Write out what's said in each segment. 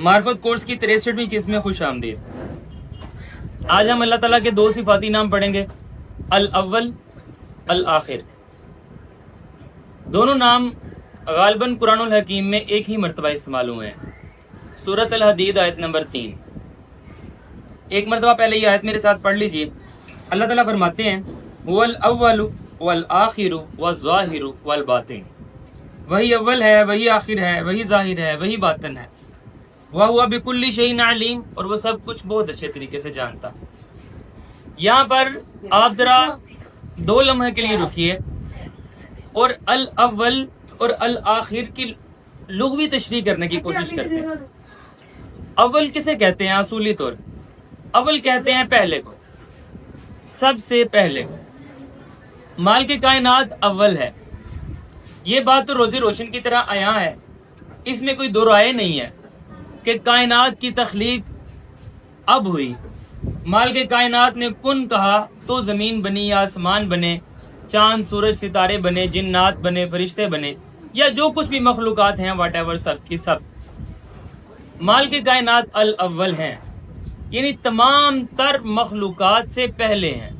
मार्फत कोर्स की 63वीं किस्त में खुश आमदीद। आज हम अल्लाह ताला के दो सिफाती नाम पढ़ेंगे, अल अव्वल अल आखिर। दोनों नाम गालिबन कुरानुल हकीम में एक ही मरतबा इस्तेमाल हुए हैं। सूरत अल हदीद आयत नंबर 3। एक मरतबा पहले ये आयत मेरे साथ पढ़ लीजिए। अल्लाह ताला फरमाते हैं, वल अव्वलु वल आखिरु व ज़ाहिरु वल बातिन। वही अव्वल है, वही आखिर है, वही ज़ाहिर है, वही बातिन है। वह हुआ बिकुल्ली शैइन अलीम, और वो सब कुछ बहुत अच्छे तरीके से जानता। यहाँ पर आप ज़रा 2 लम्हे के लिए रुकिए और अल अव्वल और अल आखिर की लुग़वी तशरीह करने की कोशिश करते हैं। अव्वल किसे कहते हैं? असूली तौर अव्वल कहते हैं पहले को, सबसे पहले को। माल के कायनात अव्वल है, ये बात तो रोज़े रोशन की तरह आया है, इसमें कोई दो राय नहीं है कि कायनात की तख्लीक अब हुई। माल के कायनात ने कुन कहा तो ज़मीन बनी या आसमान बने, चांद सूरज सितारे बने, जिन्नात बने, फरिश्ते बने, या जो कुछ भी मखलूक़ात हैं वट एवर, सब की सब माल के कायनात अल अव्वल हैं, यानी तमाम तर मखलूक़ात से पहले हैं,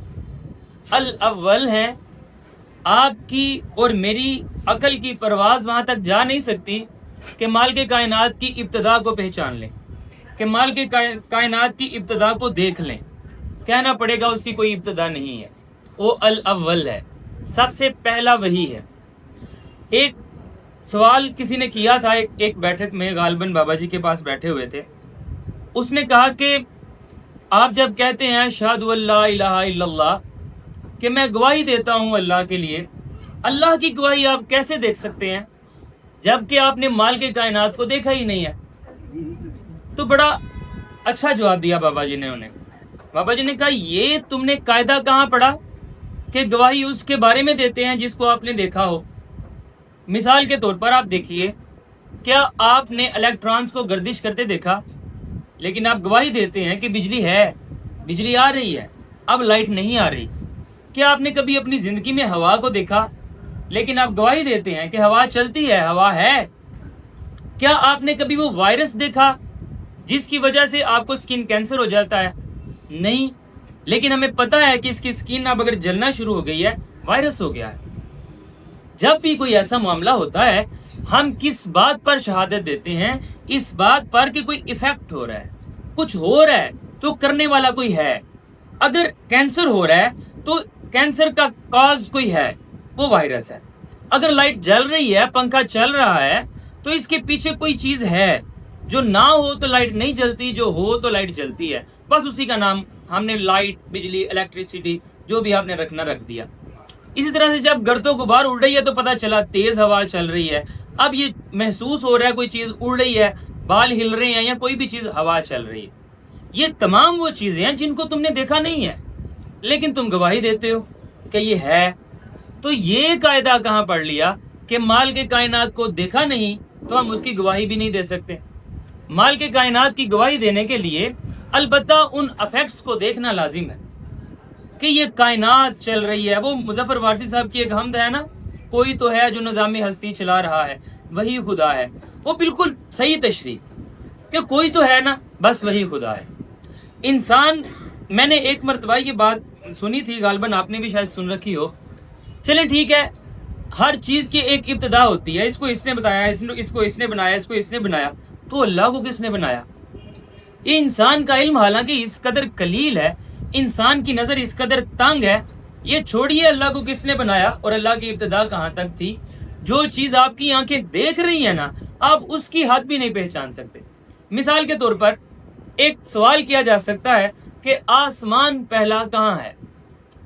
अल अव्वल हैं। आपकी और मेरी अकल की परवाज़ वहाँ तक जा नहीं सकती कि माल के कायनात की इब्तदा को पहचान लें, कि माल के कायनात की इब्तदा को देख लें। कहना पड़ेगा उसकी कोई इब्तदा नहीं है, वो अल अव्वल है, सबसे पहला वही है। एक सवाल किसी ने किया था एक बैठक में, गालिबन बाबा जी के पास बैठे हुए थे। उसने कहा कि आप जब कहते हैं अशहदु अल्ला इलाहा इल्लल्लाह, कि मैं गवाही देता हूँ अल्लाह के लिए, अल्लाह की गवाही आप कैसे देख सकते हैं जबकि आपने माल के कायनात को देखा ही नहीं है? तो बड़ा अच्छा जवाब दिया बाबा जी ने उन्हें। बाबा जी ने कहा, ये तुमने कायदा कहाँ पढ़ा कि गवाही उसके बारे में देते हैं जिसको आपने देखा हो? मिसाल के तौर पर आप देखिए, क्या आपने इलेक्ट्रॉन्स को गर्दिश करते देखा? लेकिन आप गवाही देते हैं कि बिजली है, बिजली आ रही है, अब लाइट नहीं आ रही। क्या आपने कभी अपनी ज़िंदगी में हवा को देखा? लेकिन आप गवाही देते हैं कि हवा चलती है, हवा है। क्या आपने कभी वो वायरस देखा जिसकी वजह से आपको स्किन कैंसर हो जाता है? नहीं, लेकिन हमें पता है कि इसकी स्किन अब अगर जलना शुरू हो गई है, वायरस हो गया है। जब भी कोई ऐसा मामला होता है, हम किस बात पर शहादत देते हैं? इस बात पर कि कोई इफेक्ट हो रहा है, कुछ हो रहा है तो करने वाला कोई है। अगर कैंसर हो रहा है तो कैंसर का कॉज कोई है, वो वायरस है। अगर लाइट जल रही है, पंखा चल रहा है, तो इसके पीछे कोई चीज है। जो ना हो तो लाइट नहीं जलती, जो हो तो लाइट जलती है। बस उसी का नाम हमने लाइट, बिजली, इलेक्ट्रिसिटी, जो भी आपने रखना रख दिया। इसी तरह से जब गर्दो गुबार उड़ रही है तो पता चला तेज हवा चल रही है। अब ये महसूस हो रहा है कोई चीज उड़ रही है, बाल हिल रहे हैं, या कोई भी चीज हवा चल रही है। ये तमाम वो चीजें हैं जिनको तुमने देखा नहीं है, लेकिन तुम गवाही देते हो कि ये है। तो ये कायदा कहाँ पढ़ लिया कि माल के कायनात को देखा नहीं तो हम उसकी गवाही भी नहीं दे सकते। माल के कायनात की गवाही देने के लिए अलबत्ता उन अफेक्ट्स को देखना लाजिम है कि ये कायनात चल रही है। वो मुजफ्फर वारसी साहब की एक हमद है ना, कोई तो है जो निज़ाम हस्ती चला रहा है, वही खुदा है। वो बिल्कुल सही तशरीह कि कोई तो है ना, बस वही खुदा है। इंसान, मैंने एक मरतबा ये बात सुनी थी, गालिबन आपने भी शायद सुन रखी हो। चलें ठीक है, हर चीज़ की एक इब्तिदा होती है। इसको इसने बताया, इसको इसने बनाया, इसको इसने बनाया, तो अल्लाह को किसने बनाया? ये इंसान का इल्म हालांकि इस कदर कलील है, इंसान की नज़र इस कदर तंग है। ये छोड़िए अल्लाह को किसने बनाया और अल्लाह की इब्तिदा कहाँ तक थी। जो चीज़ आपकी आंखें देख रही है ना, आप उसकी हद भी नहीं पहचान सकते। मिसाल के तौर पर एक सवाल किया जा सकता है कि आसमान पहला कहाँ है?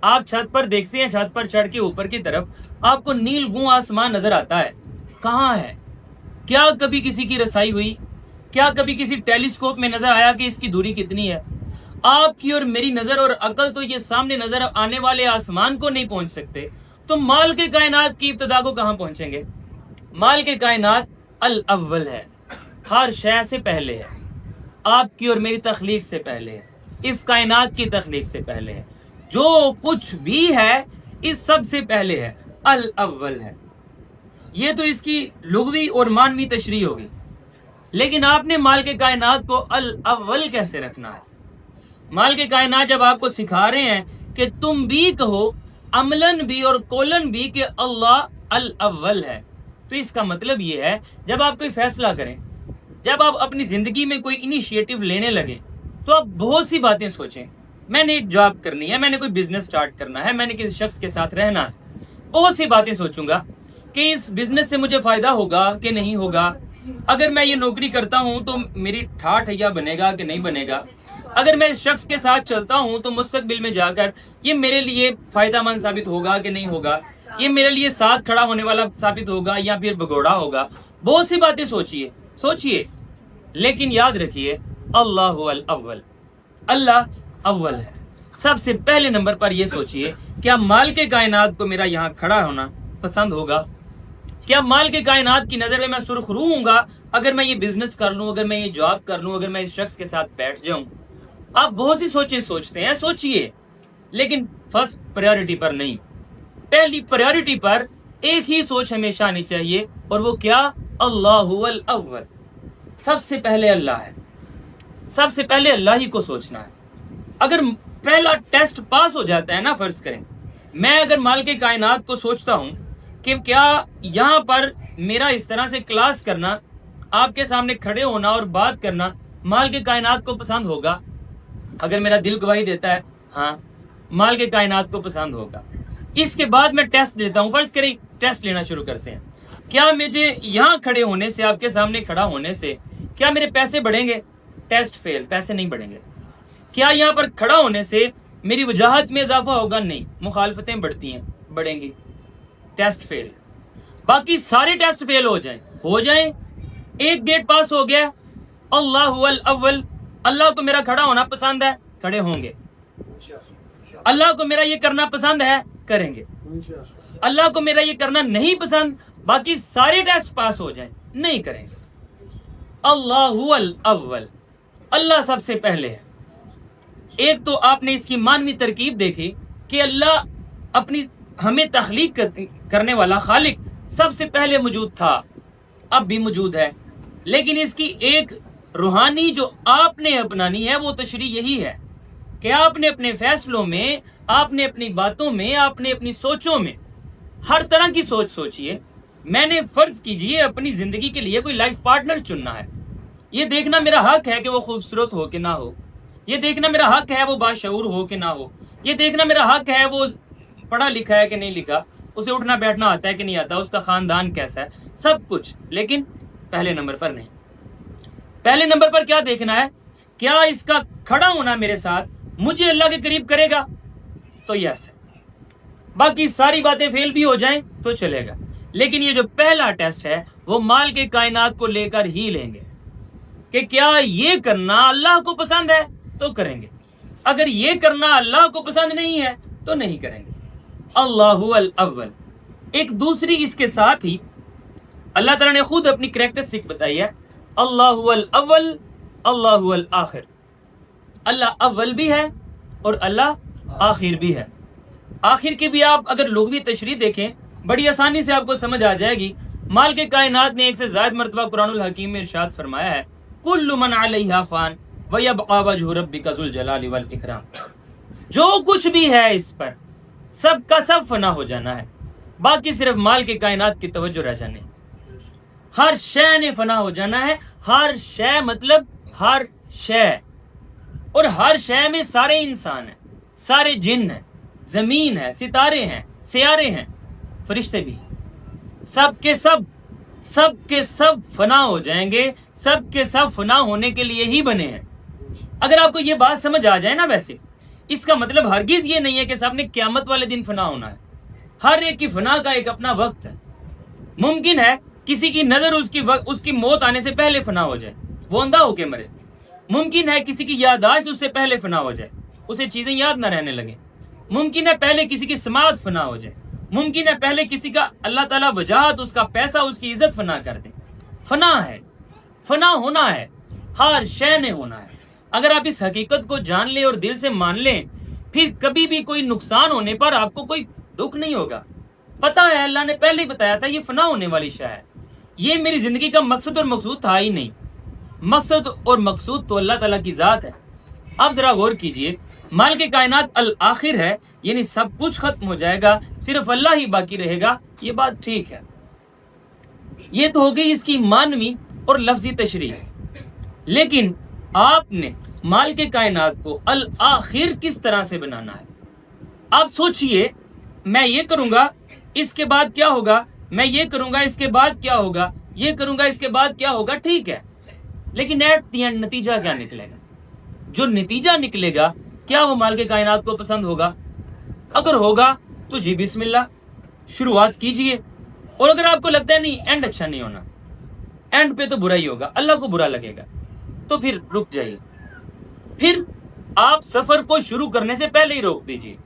आप छत पर देखते हैं, छत पर चढ़ के ऊपर की तरफ आपको नीलगूं आसमान नजर आता है, कहाँ है? क्या कभी किसी की रसाई हुई? क्या कभी किसी टेलीस्कोप में नजर आया कि इसकी दूरी कितनी है? आपकी और मेरी नजर और अकल तो ये सामने नजर आने वाले आसमान को नहीं पहुंच सकते, तो माल के कायनात की इब्तिदा को कहाँ पहुंचेंगे? माल के कायनात अल अव्वल है, हर शय से पहले है, आपकी और मेरी तख्लीक से पहले है, इस कायनात की तख्लीक से पहले है। जो कुछ भी है इस सब से पहले है, अल अव्वल है। ये तो इसकी लुग़वी और मानवी तशरीह होगी। لیکن آپ نے مال کے کائنات کو الاول کیسے رکھنا ہے؟ مال کے کائنات جب آپ کو سکھا رہے ہیں کہ تم بھی کہو عملاً بھی اور قولن بھی کہ اللہ الاول ہے، تو اس کا مطلب یہ ہے جب آپ کوئی فیصلہ کریں، جب آپ اپنی زندگی میں کوئی انیشیٹو لینے لگیں تو آپ بہت سی باتیں سوچیں. میں نے ایک جاب کرنی ہے، میں نے کوئی بزنس سٹارٹ کرنا ہے، میں نے کسی شخص کے ساتھ رہنا ہے، بہت سی باتیں سوچوں گا کہ اس بزنس سے مجھے فائدہ ہوگا کہ نہیں ہوگا، اگر میں یہ نوکری کرتا ہوں تو میری ٹھاٹھ یا بنے گا کہ نہیں بنے گا، اگر میں اس شخص کے ساتھ چلتا ہوں تو مستقبل میں جا کر یہ میرے لیے فائدہ مند ثابت ہوگا کہ نہیں ہوگا، یہ میرے لیے ساتھ کھڑا ہونے والا ثابت ہوگا یا پھر بگوڑا ہوگا. بہت سی باتیں سوچیے، لیکن یاد رکھیے اللہ الاول، اللہ اول ہے. سب سے پہلے نمبر پر یہ سوچیے کیا مال کے کائنات کو میرا یہاں کھڑا ہونا پسند ہوگا؟ کیا مال کے کائنات کی نظر میں سرخ رو ہوں گا اگر میں یہ بزنس کر لوں، اگر میں یہ جاب کر لوں، اگر میں اس شخص کے ساتھ بیٹھ جاؤں؟ آپ بہت سی سوچیں سوچتے ہیں، سوچیے، لیکن فرسٹ پریورٹی پر نہیں. پہلی پریورٹی پر ایک ہی سوچ ہمیشہ آنی چاہیے، اور وہ کیا؟ اللہ الاول. سب سے پہلے اللہ ہے، سب سے پہلے اللہ ہی کو سوچنا ہے. اگر پہلا ٹیسٹ پاس ہو جاتا ہے نا، فرض کریں میں اگر مال کے کائنات کو سوچتا ہوں کہ کیا یہاں پر میرا اس طرح سے کلاس کرنا، آپ کے سامنے کھڑے ہونا اور بات کرنا مال کے کائنات کو پسند ہوگا؟ اگر میرا دل گواہی دیتا ہے ہاں مال کے کائنات کو پسند ہوگا. اس کے بعد میں ٹیسٹ دیتا ہوں. فرض کریں ٹیسٹ لینا شروع کرتے ہیں. کیا مجھے یہاں کھڑے ہونے سے، آپ کے سامنے کھڑا ہونے سے کیا میرے پیسے بڑھیں گے؟ ٹیسٹ فیل، پیسے نہیں بڑھیں گے. کیا یہاں پر کھڑا ہونے سے میری وجاہت میں اضافہ ہوگا؟ نہیں، مخالفتیں بڑھتی ہیں، بڑھیں گی. ٹیسٹ فیل. باقی سارے ٹیسٹ فیل ہو جائیں. ایک گیٹ پاس ہو گیا، اللہ الاول، اللہ کو میرا کھڑا ہونا پسند ہے، کھڑے ہوں گے. اللہ کو میرا یہ کرنا پسند ہے، کریں گے. اللہ کو میرا یہ کرنا نہیں پسند، باقی سارے ٹیسٹ پاس ہو جائیں، نہیں کریں گے. اللہ الاول، اللہ سب سے پہلے ہے. ایک تو آپ نے اس کی معنوی ترکیب دیکھی کہ اللہ اپنی ہمیں تخلیق کرنے والا خالق سب سے پہلے موجود تھا، اب بھی موجود ہے. لیکن اس کی ایک روحانی جو آپ نے اپنانی ہے وہ تشریح یہی ہے کہ آپ نے اپنے فیصلوں میں، آپ نے اپنی باتوں میں، آپ نے اپنی سوچوں میں ہر طرح کی سوچ سوچیے. میں نے فرض کیجئے اپنی زندگی کے لیے کوئی لائف پارٹنر چننا ہے، یہ دیکھنا میرا حق ہے کہ وہ خوبصورت ہو کہ نہ ہو، یہ دیکھنا میرا حق ہے وہ باشعور ہو کہ نہ ہو، یہ دیکھنا میرا حق ہے وہ پڑھا لکھا ہے کہ نہیں لکھا، اسے اٹھنا بیٹھنا آتا ہے کہ نہیں آتا، اس کا خاندان کیسا ہے، سب کچھ. لیکن پہلے نمبر پر نہیں. پہلے نمبر پر کیا دیکھنا ہے؟ کیا اس کا کھڑا ہونا میرے ساتھ مجھے اللہ کے قریب کرے گا؟ تو یس. باقی ساری باتیں فیل بھی ہو جائیں تو چلے گا. لیکن یہ جو پہلا ٹیسٹ ہے وہ مال کے کائنات کو لے کر ہی لیں گے کہ کیا یہ کرنا اللہ کو پسند ہے تو کریں گے، اگر یہ کرنا اللہ کو پسند نہیں ہے تو نہیں کریں گے. اللہ الاول. ایک دوسری اس کے ساتھ ہی اللہ تعالیٰ نے خود اپنی کریکٹرسٹک بتائی ہے، اللہ الاول اللہ الآخر. اللہ اول بھی ہے اور اللہ آخر بھی ہے. آخر کی بھی آپ اگر لغوی تشریح دیکھیں بڑی آسانی سے آپ کو سمجھ آ جائے گی. مال کے کائنات نے ایک سے زائد مرتبہ قرآن الحکیم میں ارشاد فرمایا ہے، کل من علیہا فان ویبقى وجہ ربک ذو الجلال والاکرام. جو کچھ بھی ہے اس پر سب کا سب فنا ہو جانا ہے، باقی صرف مال کے کائنات کی توجہ رہ جانے. ہر شے نے فنا ہو جانا ہے. ہر شے مطلب ہر شے، اور ہر شے میں سارے انسان ہیں، سارے جن ہیں، زمین ہے، ستارے ہیں، سیارے ہیں، فرشتے بھی، سب کے سب فنا ہو جائیں گے. سب کے سب فنا ہونے کے لیے ہی بنے ہیں. اگر آپ کو یہ بات سمجھ آ جائے نا، ویسے اس کا مطلب ہرگز یہ نہیں ہے کہ سب نے قیامت والے دن فنا ہونا ہے. ہر ایک کی فنا کا ایک اپنا وقت ہے. ممکن ہے کسی کی نظر اس کی موت آنے سے پہلے فنا ہو جائے، وہ اندھا ہو کے مرے. ممکن ہے کسی کی یادداشت اس سے پہلے فنا ہو جائے، اسے چیزیں یاد نہ رہنے لگیں. ممکن ہے پہلے کسی کی سماعت فنا ہو جائے. ممکن ہے پہلے کسی کا اللہ تعالیٰ وجاہت، اس کا پیسہ، اس کی عزت فنا کر دیں. فنا ہے، فنا ہونا ہے، ہر شے نے ہونا ہے. اگر آپ اس حقیقت کو جان لیں اور دل سے مان لیں، پھر کبھی بھی کوئی نقصان ہونے پر آپ کو کوئی دکھ نہیں ہوگا. پتہ ہے اللہ نے پہلے ہی بتایا تھا یہ فنا ہونے والی شے ہے، یہ میری زندگی کا مقصد اور مقصود تھا ہی نہیں. मकसद और मकसूद तो अल्लाह ताला की ज़ात है। आप ज़रा गौर कीजिए, माल के कायनात अल आखिर है, यानी सब कुछ खत्म हो जाएगा, सिर्फ अल्लाह ही बाकी रहेगा। ये बात ठीक है, ये तो हो गई इसकी मानवी और लफ्जी तशरीह। लेकिन आपने माल के कायनात को अल आखिर किस तरह से बनाना है? आप सोचिए, मैं ये करूंगा इसके बाद क्या होगा, मैं ये करूंगा इसके बाद क्या होगा, ये करूंगा इसके बाद क्या होगा, ठीक है, लेकिन एट द एंड नतीजा क्या निकलेगा? जो नतीजा निकलेगा क्या वो माल के कायनात को पसंद होगा? अगर होगा तो जी बिस्मिल्लाह, शुरुआत कीजिए। और अगर आपको लगता है नहीं एंड अच्छा नहीं होना, एंड पे तो बुरा ही होगा, अल्लाह को बुरा लगेगा, तो फिर रुक जाइए। फिर आप सफर को शुरू करने से पहले ही रोक दीजिए,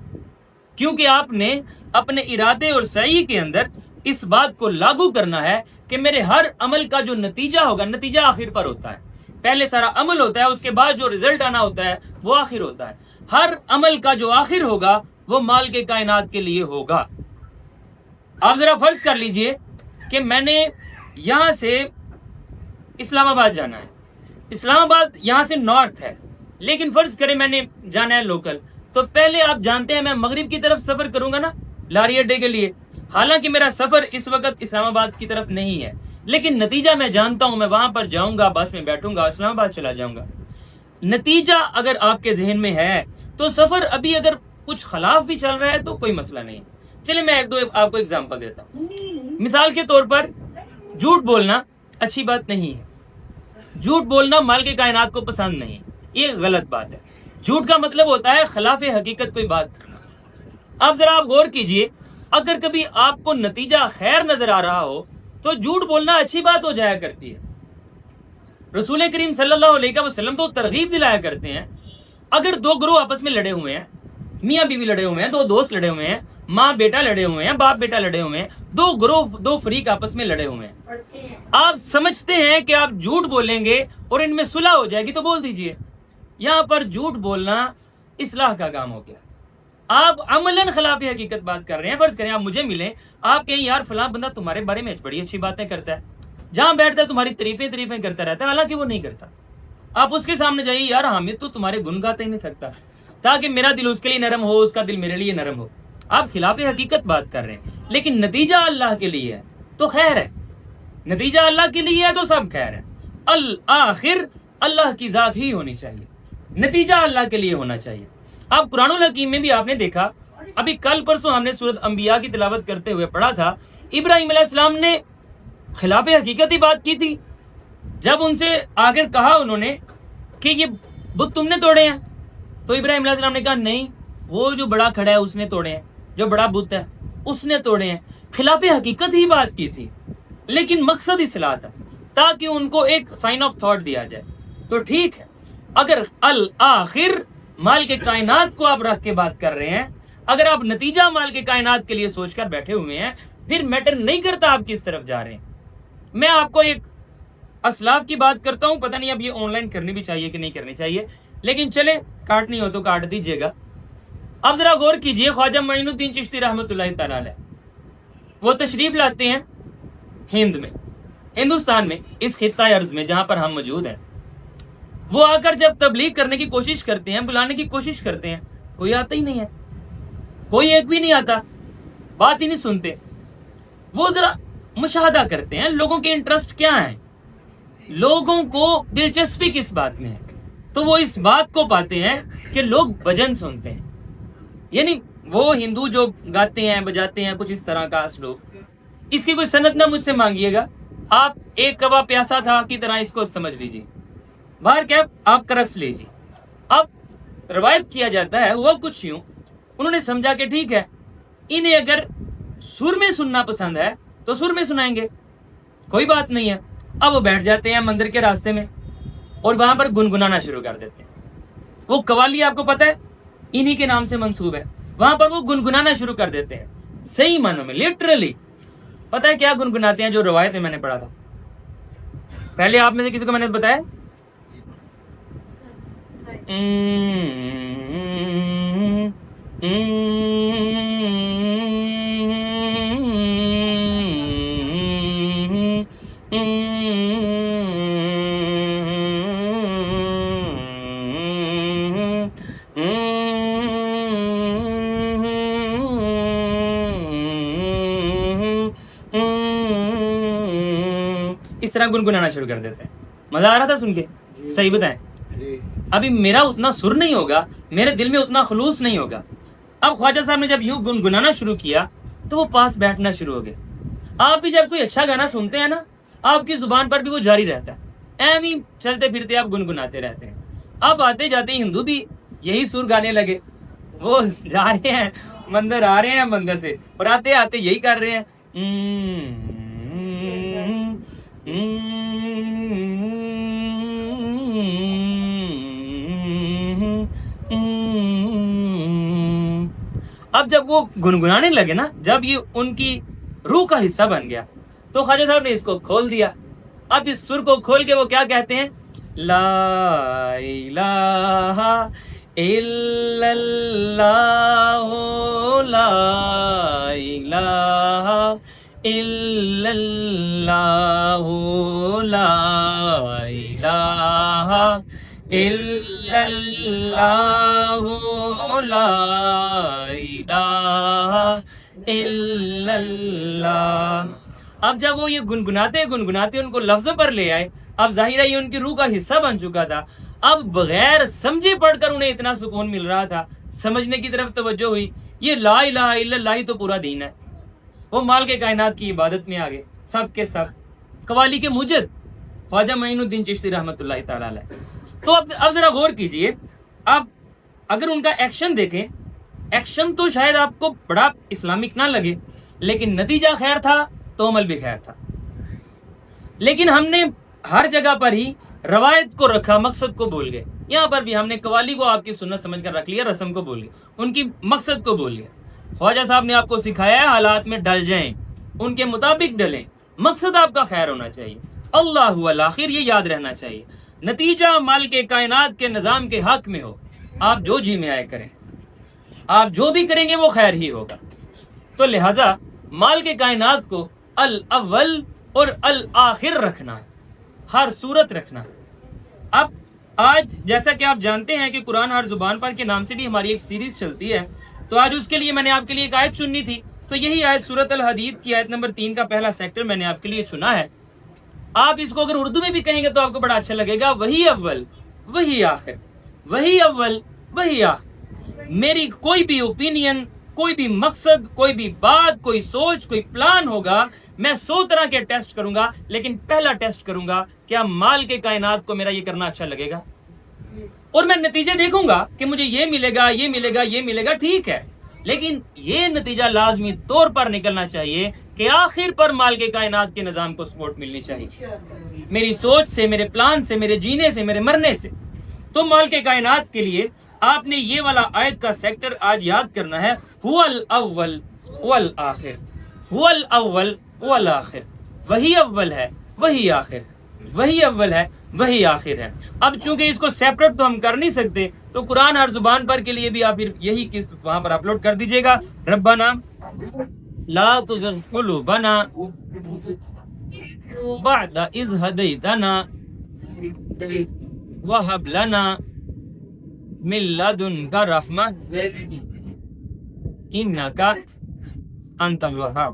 क्योंकि आपने अपने इरादे और सही के अंदर इस बात को लागू करना है कि मेरे हर अमल का जो नतीजा होगा, नतीजा आखिर पर होता है। पहले सारा अमल होता है, उसके बाद जो रिजल्ट आना होता है वो आखिर होता है। हर अमल का जो आखिर होगा वो माल के कायनात के लिए होगा। आप जरा फर्ज कर लीजिए कि मैंने यहां से इस्लामाबाद जाना है, इस्लामाबाद यहां से नॉर्थ है, लेकिन फर्ज करें मैंने जाना है लोकल, तो पहले आप जानते हैं मैं मगरिब की तरफ सफर करूंगा ना लारी अड्डे के लिए। हालांकि मेरा सफर इस वक्त इस्लामाबाद की तरफ नहीं है, लेकिन नतीजा मैं जानता हूं, मैं वहां पर जाऊंगा, बस में बैठूंगा, इस्लामाबाद चला जाऊंगा। नतीजा अगर आपके जहन में है तो सफर अभी अगर कुछ खिलाफ भी चल रहा है तो कोई मसला नहीं। चलिए मैं एक दो आपको एग्जांपल देता हूँ। मिसाल के तौर पर झूठ बोलना अच्छी बात नहीं है, झूठ बोलना माल के कायनात को पसंद नहीं है, ये गलत बात है। झूठ का मतलब होता है खिलाफ हकीकत कोई बात करना। अब जरा आप गौर कीजिए, अगर कभी आपको नतीजा खैर नजर आ रहा हो तो झूठ बोलना अच्छी बात हो जाया करती है। रसूल करीम सल्लल्लाहु अलैहि वसल्लम तो तरगीब दिलाया करते हैं, अगर दो ग्रोह आपस में लड़े हुए हैं, मियाँ बीवी लड़े हुए हैं, दो दोस्त लड़े हुए हैं, माँ बेटा लड़े हुए हैं, बाप बेटा लड़े हुए हैं, दो ग्रोह दो फरीक आपस में लड़े हुए हैं, आप समझते हैं कि आप झूठ बोलेंगे और इनमें सुलह हो जाएगी तो बोल दीजिए। यहाँ पर झूठ बोलना इस्लाह का काम हो गया। आप अमलन खिलाफ हकीकत बात कर रहे हैं। फर्ज करें आप मुझे मिले, आप कहें यार फलां बंदा तुम्हारे बारे में बड़ी अच्छी बातें करता है, जहां बैठता है तुम्हारी तारीफें करता रहता है, हालांकि वो नहीं करता। आप उसके सामने जाइए, यार हामिद तो तुम्हारे गुन गाते ही नहीं थकता, ताकि मेरा दिल उसके लिए नरम हो, उसका दिल मेरे लिए नरम हो। आप खिलाफ हकीकत बात कर रहे हैं, लेकिन नतीजा अल्लाह के लिए है तो खैर है, नतीजा अल्लाह के लिए है तो सब खैर है। अल आखिर अल्लाह की जात ही होनी चाहिए, नतीजा अल्लाह के लिए होना चाहिए। आप कुरानुल हकीम में भी आपने देखा, अभी कल परसों हमने सूरत अंबिया की तिलावत करते हुए पढ़ा था, इब्राहिम अलैहिस्सलाम ने खिलाफ हकीकत ही बात की थी। जब उनसे आखिर कहा उन्होंने कि ये बुत तुमने तोड़े हैं, तो इब्राहिम अलैहिस्सलाम ने कहा नहीं, वो जो बड़ा खड़ा है उसने तोड़े हैं, जो बड़ा बुत है उसने तोड़े हैं। खिलाफ हकीकत ही बात की थी, लेकिन मकसद इस्लाह था, ताकि उनको एक साइन ऑफ थॉट दिया जाए। तो ठीक है, अगर अल आखिर माल के कायनात को आप रख के बात कर रहे हैं, अगर आप नतीजा माल के कायनात के लिए सोचकर बैठे हुए हैं, फिर मैटर नहीं करता आप किस तरफ जा रहे हैं। मैं आपको एक असलाफ की बात करता हूं, पता नहीं अब ये ऑनलाइन करनी भी चाहिए कि नहीं करनी चाहिए, लेकिन चले काटनी हो तो काट दीजिएगा। अब जरा गौर कीजिए, ख्वाजा मोइनुद्दीन चिश्ती रहमतुल्लाहि तआला अलैह, वो तशरीफ लाते हैं हिंद में, हिंदुस्तान में, इस खित्ता अर्ज में जहां पर हम मौजूद हैं। वो आकर जब तबलीग करने की कोशिश करते हैं, बुलाने की कोशिश करते हैं, कोई आता ही नहीं है, कोई एक भी नहीं आता, बात ही नहीं सुनते। वो जरा मुशाहदा करते हैं लोगों के इंटरेस्ट क्या है, लोगों को दिलचस्पी किस बात में है, तो वो इस बात को पाते हैं कि लोग भजन सुनते हैं, यानी वो हिंदू जो गाते हैं बजाते हैं, कुछ इस तरह का श्लोक। इसकी कोई सनद ना मुझसे मांगिएगा, आप एक कवा प्यासा था की तरह इसको समझ लीजिए, बाहर क्या आप का रक्स लीजिए। अब रवायत किया जाता है, हुआ कुछ यूं, उन्होंने समझा कि ठीक है, इन्हें अगर सुर में सुनना पसंद है तो सुर में सुनाएंगे, कोई बात नहीं है। अब वो बैठ जाते हैं मंदिर के रास्ते में और वहां पर गुनगुनाना शुरू कर देते हैं। वो कवाली आपको पता है इन्हीं के नाम से मंसूब है, वहां पर वो गुनगुनाना शुरू कर देते हैं, सही मानों में लिटरली। पता है क्या गुनगुनाते हैं? जो रवायत में मैंने पढ़ा था, पहले आप में से किसी को मैंने बताया, इस तरह गुनगुनाना शुरू कर देते हैं। मजा आ रहा था सुन के? सही बताएं? अभी मेरा उतना सुर नहीं होगा, मेरे दिल में उतना खुलूस नहीं होगा। अब ख्वाजा साहब ने जब यूं गुनगुनाना शुरू किया तो वो पास बैठना शुरू हो गए। आप भी जब कोई अच्छा गाना सुनते हैं ना, आपकी जुबान पर भी वो जारी रहता है, ऐम ही चलते फिरते आप गुनगुनाते रहते हैं। अब आते जाते हिंदू भी यही सुर गाने लगे। वो जा रहे हैं मंदिर, आ रहे हैं मंदिर से, और आते आते यही कर रहे हैं। अब जब वो गुनगुनाने लगे ना, जब ये उनकी रूह का हिस्सा बन गया, तो ख्वाजा साहब ने इसको खोल दिया। अब इस सुर को खोल के वो क्या कहते हैं? ला इलाहा इल्लल्लाह, ला इलाहा इल्लल्लाह, ला इलाहा इल्लल्लाह, ला इलाहा इल्लल्लाह। अब जब वो ये गुनगुनाते गुनगुनाते उनको लफ्ज़ों पर ले आए, अब जाहिर है ये उनकी रूह का हिस्सा बन चुका था। अब बगैर समझे पढ़कर उन्हें इतना सुकून मिल रहा था, समझने की तरफ तवज्जो हुई। ये ला इलाहा इल्लल्लाह ही तो पूरा दीन है। वो माल के कायनात की इबादत में आ गए, सब के सब। कवाली के मुजद ख्वाजा मोइनुद्दीन चिश्ती रहमतुल्लाह तआला अलैह। तो अब जरा गौर कीजिए, अब अगर उनका एक्शन देखें, एक्शन तो शायद आपको बड़ा इस्लामिक ना लगे, लेकिन नतीजा खैर था तो अमल भी खैर था। लेकिन हमने हर जगह पर ही रवायत को रखा, मकसद को भूल गए। यहाँ पर भी हमने कवाली को आपकी सुन्नत समझ कर रख लिया, रस्म को भूल गए, उनकी मकसद को भूल गए। ख्वाजा साहब ने आपको सिखाया है हालात में डल जाएं, उनके मुताबिक डलें, मकसद आपका खैर होना चाहिए, अल्लाह हुवल आखिर, ये याद रहना चाहिए। नतीजा माल के कायनात के निज़ाम के हक में हो। आप जो जी में आए करें, आप जो भी करेंगे वो खैर ही होगा। तो लिहाजा माल के कायनात को अल अव्वल और अल आखिर रखना है, हर सूरत रखना है। अब आज जैसा कि आप जानते हैं कि कुरान हर जुबान पर के नाम से भी हमारी एक सीरीज चलती है, तो आज उसके लिए मैंने आपके लिए एक आयत चुननी थी। तो यही आयत सूरत अल हदीद की आयत नंबर 3 का पहला सेक्टर मैंने आपके लिए चुना है। आप इसको अगर उर्दू में भी कहेंगे तो आपको बड़ा अच्छा लगेगा। वही अव्वल वही आखिर, वही अव्वल वही आखिर। मेरी कोई भी ओपिनियन, कोई भी मकसद, कोई भी बात, कोई सोच, कोई प्लान होगा, मैं 100 तरह के टेस्ट करूंगा, लेकिन पहला टेस्ट करूंगा क्या माल के कायनात को मेरा ये करना अच्छा लगेगा, और मैं नतीजे देखूंगा कि मुझे ये मिलेगा, ये मिलेगा, ये मिलेगा, ठीक है, लेकिन ये नतीजा लाजमी तौर पर निकलना चाहिए कि आखिर पर माल के कायनात के निज़ाम को सपोर्ट मिलनी चाहिए, मेरी सोच से, मेरे प्लान से, मेरे जीने से, मेरे मरने से। तो माल के कायनात के लिए आपने ये वाला आयत का सेक्टर आज याद करना है, हुवल अव्वल वल आखिर, हुवल अव्वल वल आखिर। वही अव्वल है, वही आखिर, वही अव्वल है, वही आखिर है। अब चूंकि इसको सेपरेट तो हम कर नहीं सकते, तो कुरान हर जुबान पर के लिए भी आप फिर यही किस्त वहां पर अपलोड कर दीजिएगा। रब्बना ला तुज़िग़ क़ुलूबना बअद इज़ हदैतना वहब लना मिन लदुनका रहमा इन्नका अंतल वहाब।